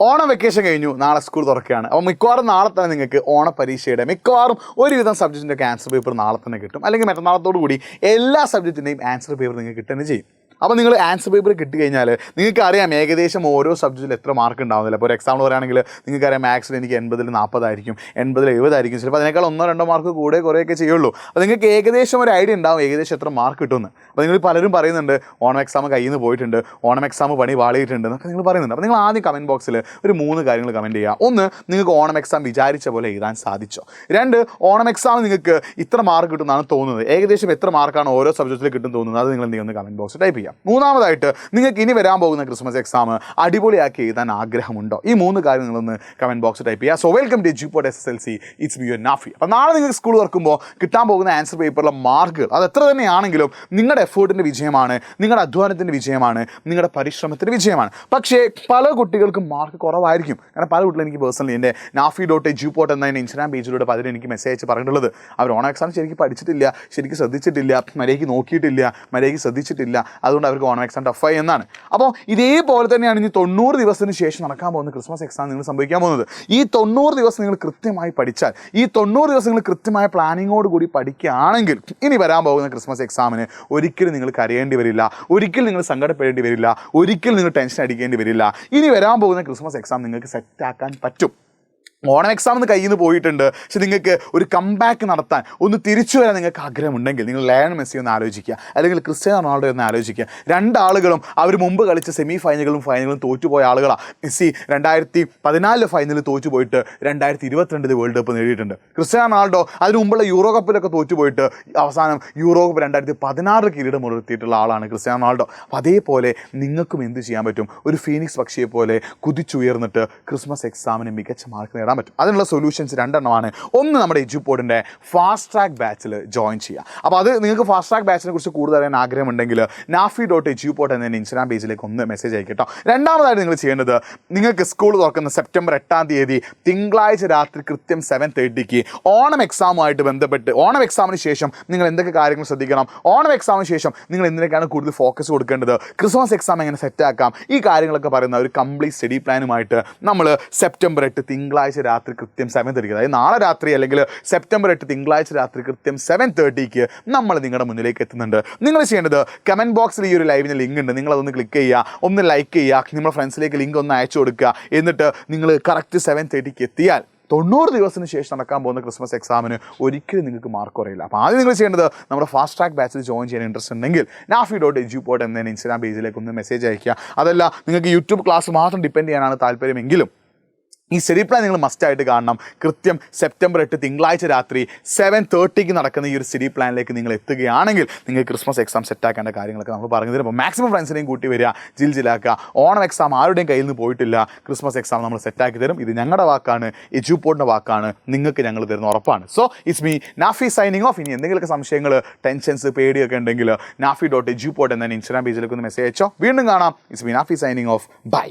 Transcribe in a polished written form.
Onam vacation കഴിഞ്ഞു, നാളെ school തുറക്കുകയാണ്. അപ്പോൾ മിക്കവാറും നാളെ തന്നെ നിങ്ങൾക്ക് ഓണപരീക്ഷയുടെ മിക്കവാറും ഒരുവിധം സബ്ജക്റ്റിൻ്റെ ആൻസർ പേപ്പർ നാളെ തന്നെ കിട്ടും, അല്ലെങ്കിൽ മറ്റന്നാളത്തോടു കൂടി എല്ലാ സബ്ജക്റ്റിൻ്റെയും ആൻസർ പേപ്പർ നിങ്ങൾക്ക് കിട്ടുകയും ചെയ്യും. അപ്പോൾ നിങ്ങൾ ആൻസർ പേപ്പർ കിട്ടിക്കഴിഞ്ഞാൽ നിങ്ങൾക്ക് അറിയാം ഏകദേശം ഓരോ സബ്ജക്റ്റിൽ എത്ര മാർക്ക് ഉണ്ടാവുന്നില്ല. ഇപ്പോൾ ഒരു എക്സാമ്പിൾ പറയുകയാണെങ്കിൽ നിങ്ങൾക്കറിയാം മാത്സിൽ എനിക്ക് 80-ൽ 40 ആയിരിക്കും, 80-ൽ 70 ആയിരിക്കും, ചിലപ്പോൾ അതിനേക്കാൾ 1-2 മാർക്ക് കൂടെ കുറേയൊക്കെ ചെയ്യുള്ളൂ. അപ്പോൾ നിങ്ങൾക്ക് ഏകദേശം ഒരു ഐഡിയ ഉണ്ടാവും ഏകദേശം എത്ര മാർക്ക് കിട്ടുമെന്ന്. അപ്പോൾ നിങ്ങൾ പലരും പറയുന്നുണ്ട് ഓണം എക്സാം കയ്യിൽ നിന്ന് പോയിട്ടുണ്ട്, ഓണം എക്സാം പണി വാളിയിട്ടുണ്ട് എന്നൊക്കെ നിങ്ങൾ പറയുന്നുണ്ട്. അപ്പോൾ നിങ്ങൾ ആദ്യം കമൻറ്റ് ബോക്സിൽ ഒരു 3 കാര്യങ്ങൾ കമൻറ്റ് ചെയ്യുക. 1, നിങ്ങൾക്ക് ഓണം എക്സാം വിചാരിച്ച പോലെ എഴുതാൻ സാധിച്ചോ? 2, ഓണം എക്സാം നിങ്ങൾക്ക് ഇത്ര മാർക്ക് കിട്ടുമെന്നാണ് തോന്നുന്നത്, ഏകദേശം എത്ര മാർക്കാണ് ഓരോ സബ്ജക്റ്റിൽ കിട്ടും തോന്നുന്നത്, അത് നിങ്ങൾ എന്തെങ്കിലും കമൻറ്റ് ബോക്സിൽ ടൈപ്പ് ചെയ്യാം. 3-ാമതായിട്ട് നിങ്ങൾക്ക് ഇനി വരാൻ പോകുന്ന ക്രിസ്മസ് എക്സാം അടിപൊളിയാക്കി എഴുതാൻ ആഗ്രഹമുണ്ടോ? ഈ 3 കാര്യം നിങ്ങളൊന്ന് കമൻറ്റ് ബോക്സിൽ ടൈപ്പ് ചെയ്യുക. So welcome to Edupod SSLC, it's me your Nafi. അപ്പോൾ നാളെ നിങ്ങൾക്ക് സ്കൂൾ തുറക്കുമ്പോൾ കിട്ടാൻ പോകുന്ന ആൻസർ പേപ്പറിലെ മാർക്കുകൾ അത് എത്ര തന്നെയാണെങ്കിലും നിങ്ങളുടെ എഫേർട്ടിൻ്റെ വിജയമാണ്, നിങ്ങളുടെ അധ്വാനത്തിൻ്റെ വിജയമാണ്, നിങ്ങളുടെ പരിശ്രമത്തിൻ്റെ വിജയമാണ്. പക്ഷേ പല കുട്ടികൾക്കും മാർക്ക് കുറവായിരിക്കും. കാരണം പല കുട്ടികളും എനിക്ക് പേഴ്സണലി എൻ്റെ nafi.eduport എന്ന എൻ്റെ ഇൻസ്റ്റാഗ്രാം പേജിലൂടെ പലരും എനിക്ക് മെസ്സേജ് അയച്ച് പറഞ്ഞിട്ടുള്ളത് അവർ ഓണം എക്സാം ശരിക്കും പഠിച്ചിട്ടില്ല, ശരിക്കും ശ്രദ്ധിച്ചിട്ടില്ല, മര്യാദയ്ക്ക് നോക്കിയിട്ടില്ല, മര്യാദയ്ക്ക് ശ്രദ്ധിച്ചിട്ടില്ല, അതുകൊണ്ട് അവർക്ക് ഓണം എക്സാം ടഫായി എന്നാണ്. അപ്പോൾ ഇതേപോലെ തന്നെയാണ് ഇനി 90 ദിവസത്തിന് ശേഷം നടക്കാൻ പോകുന്ന ക്രിസ്മസ് എക്സാം നിങ്ങൾ സംഭവിക്കാൻ പോകുന്നത്. ഈ 90 ദിവസം നിങ്ങൾ കൃത്യമായി പഠിച്ചാൽ, ഈ 90 ദിവസം നിങ്ങൾ കൃത്യമായ പ്ലാനിങ്ങോട് കൂടി പഠിക്കുകയാണെങ്കിൽ ഇനി വരാൻ പോകുന്ന ക്രിസ്മസ് എക്സാമിന് ഒരിക്കലും നിങ്ങൾ കരയേണ്ടി വരില്ല, ഒരിക്കലും നിങ്ങൾ സങ്കടപ്പെടേണ്ടി വരില്ല, ഒരിക്കലും നിങ്ങൾ ടെൻഷൻ അടിക്കേണ്ടി വരില്ല. ഇനി വരാൻ പോകുന്ന ക്രിസ്മസ് എക്സാം നിങ്ങൾക്ക് സെറ്റാക്കാൻ പറ്റും. ഓണം എക്സാം കയ്യിൽ നിന്ന് പോയിട്ടുണ്ട്, പക്ഷെ നിങ്ങൾക്ക് ഒരു കംബാക്ക് നടത്താൻ, ഒന്ന് തിരിച്ചു വരാൻ നിങ്ങൾക്ക് ആഗ്രഹമുണ്ടെങ്കിൽ നിങ്ങൾ ലയണൽ മെസ്സി ഒന്ന് ആലോചിക്കുക, അല്ലെങ്കിൽ ക്രിസ്ത്യാനോ റൊണാൾഡോ ഒന്ന് ആലോചിക്കുക. 2 ആളുകളും അവർ മുമ്പ് കളിച്ച സെമി ഫൈനലുകളും തോറ്റുപോയ ആളുകളാണ്. മെസ്സി 2014 ഫൈനലിൽ തോറ്റുപോയിട്ട് 2022 വേൾഡ് കപ്പ് നേടിയിട്ടുണ്ട്. ക്രിസ്ത്യാനോ റൊണാൾഡോ അതിന് മുമ്പുള്ള യൂറോ കപ്പിലൊക്കെ തോറ്റുപോയിട്ട് അവസാനം യൂറോ കപ്പ് 2016 കിരീടം ഉയർത്തിയിട്ടുള്ള ആളാണ് ക്രിസ്ത്യാനോ റൊണാൾഡോ. അപ്പോൾ അതേപോലെ നിങ്ങൾക്കും എന്ത് ചെയ്യാൻ പറ്റും? ഒരു ഫീനിക്സ് പക്ഷിയെ പോലെ കുതിച്ചുയർന്നിട്ട് ക്രിസ്മസ് എക്സാമിന് മികച്ച മാർക്ക് നേടാൻ പറ്റും. അതിനുള്ള സൊല്യൂഷൻസ് 2 എണ്ണമാണ്. ഒന്ന്, നമ്മുടെ എഡ്യൂപോഡിൻ്റെ ഫാസ്റ്റ് ട്രാക്ക് ബാച്ചിൽ ജോയിൻ ചെയ്യുക. അപ്പോൾ അത് നിങ്ങൾക്ക് ഫാസ്റ്റ് ട്രാക്ക് ബാച്ചിനെ കുറിച്ച് കൂടുതൽ അറിയാൻ ആഗ്രഹമുണ്ടെങ്കിൽ nafi.eduport എന്ന ഇൻസ്റ്റാഗ്രാം പേജിലേക്ക് ഒന്ന് മെസ്സേജ് അയക്കട്ടോ. 2-ാമതായിട്ട് നിങ്ങൾ ചെയ്യേണ്ടത്, നിങ്ങൾക്ക് സ്കൂൾ തുറക്കുന്ന സെപ്റ്റംബർ 8-ാം തീയതി തിങ്കളാഴ്ച രാത്രി കൃത്യം 7:30 ഓണം എക്സാമുമായിട്ട് ബന്ധപ്പെട്ട് ഓണം എക്സാമിന് ശേഷം നിങ്ങൾ എന്തൊക്കെ കാര്യങ്ങൾ ശ്രദ്ധിക്കണം, ഓണം എക്സാമിന് ശേഷം നിങ്ങൾ എന്തിനൊക്കെയാണ് കൂടുതൽ ഫോക്കസ് കൊടുക്കേണ്ടത്, ക്രിസ്മസ് എക്സാം എങ്ങനെ സെറ്റാക്കാം, ഈ കാര്യങ്ങളൊക്കെ പറയുന്ന ഒരു കംപ്ലീറ്റ് സ്റ്റഡി പ്ലാനുമായിട്ട് നമ്മൾ സെപ്റ്റംബർ 8 തിങ്കളാഴ്ച രാത്രി കൃത്യം 7:30, അതായത് നാളെ രാത്രി അല്ലെങ്കിൽ സെപ്റ്റംബർ 8 തിങ്കളാഴ്ച രാത്രി കൃത്യം 7:30 നമ്മൾ നിങ്ങളുടെ മുന്നിലേക്ക് എത്തുന്നുണ്ട്. നിങ്ങൾ ചെയ്യേണ്ടത് കമൻറ്റ് ബോക്സിൽ ഈ ഒരു ലൈവിന് ലിങ്ക് ഉണ്ട്, നിങ്ങളതൊന്ന് ക്ലിക്ക് ചെയ്യുക, ഒന്ന് ലൈക്ക് ചെയ്യുക, നിങ്ങളുടെ ഫ്രണ്ട്സിലേക്ക് ലിങ്ക് ഒന്ന് അയച്ചു കൊടുക്കുക. എന്നിട്ട് നിങ്ങൾ കറക്റ്റ് 7:30 എത്തിയാൽ 90 ദിവസത്തിന് ശേഷം നടക്കാൻ പോകുന്ന ക്രിസ്മസ് എക്സാമിന് ഒരിക്കലും നിങ്ങൾക്ക് മാർക്ക് കുറയില്ല. അപ്പോൾ ആദ്യം നിങ്ങൾ ചെയ്യേണ്ടത് നമ്മുടെ ഫാസ്റ്റ് ട്രാക്ക് ബാച്ചിൽ ജോയിൻ ചെയ്യാൻ ഇൻട്രസ്റ്റ് ഉണ്ടെങ്കിൽ nafi.eduport എന്ന ഇൻസ്റ്റാഗ്രാം പേജിലേക്ക് ഒന്ന് മെസ്സേജ് അയക്കുക. അതല്ല നിങ്ങൾക്ക് യൂട്യൂബ് ക്ലാസ് മാത്രം ഡിപ്പെൻഡ് ചെയ്യാനാണ് താല്പര്യമെങ്കിലും ഈ സ്റ്റഡി പ്ലാൻ നിങ്ങൾ മസ്റ്റായിട്ട് കാണണം. കൃത്യം സെപ്റ്റംബർ 8 തിങ്കളാഴ്ച രാത്രി 7:30 നടക്കുന്ന ഈ ഒരു സ്റ്റഡി പ്ലാനിലേക്ക് നിങ്ങൾ എത്തുകയാണെങ്കിൽ നിങ്ങൾ ക്രിസ്മസ് എക്സാം സെറ്റാക്കേണ്ട കാര്യങ്ങളൊക്കെ നമ്മൾ പറഞ്ഞു തരും. അപ്പോൾ മാക്സിമം ഫ്രണ്ട്സിനെയും കൂട്ടി വരിക, ജിലാക്കുക. ഓണം എക്സാം ആരുടെയും കയ്യിൽ നിന്ന് പോയിട്ടില്ല, ക്രിസ്മസ് എക്സാം നമ്മൾ സെറ്റാക്കി തരും. ഇത് ഞങ്ങളുടെ വാക്കാണ്, എഡ്യൂപോഡിൻ്റെ വാക്കാണ്, നിങ്ങൾക്ക് ഞങ്ങൾ തരുന്ന ഉറപ്പാണ്. So it's me Nafi signing of. ഇനി എന്തെങ്കിലുമൊക്കെ സംശയങ്ങൾ, ടെൻഷൻസ്, പേടിയൊക്കെ ഉണ്ടെങ്കിൽ nafi.eduport എന്ന ഇൻസ്റ്റാഗ്രാം പേജിലേക്ക് ഒന്ന് മെസ്സേജ് അയച്ചോ. വീണ്ടും കാണാം. It's me Nafi signing off. By.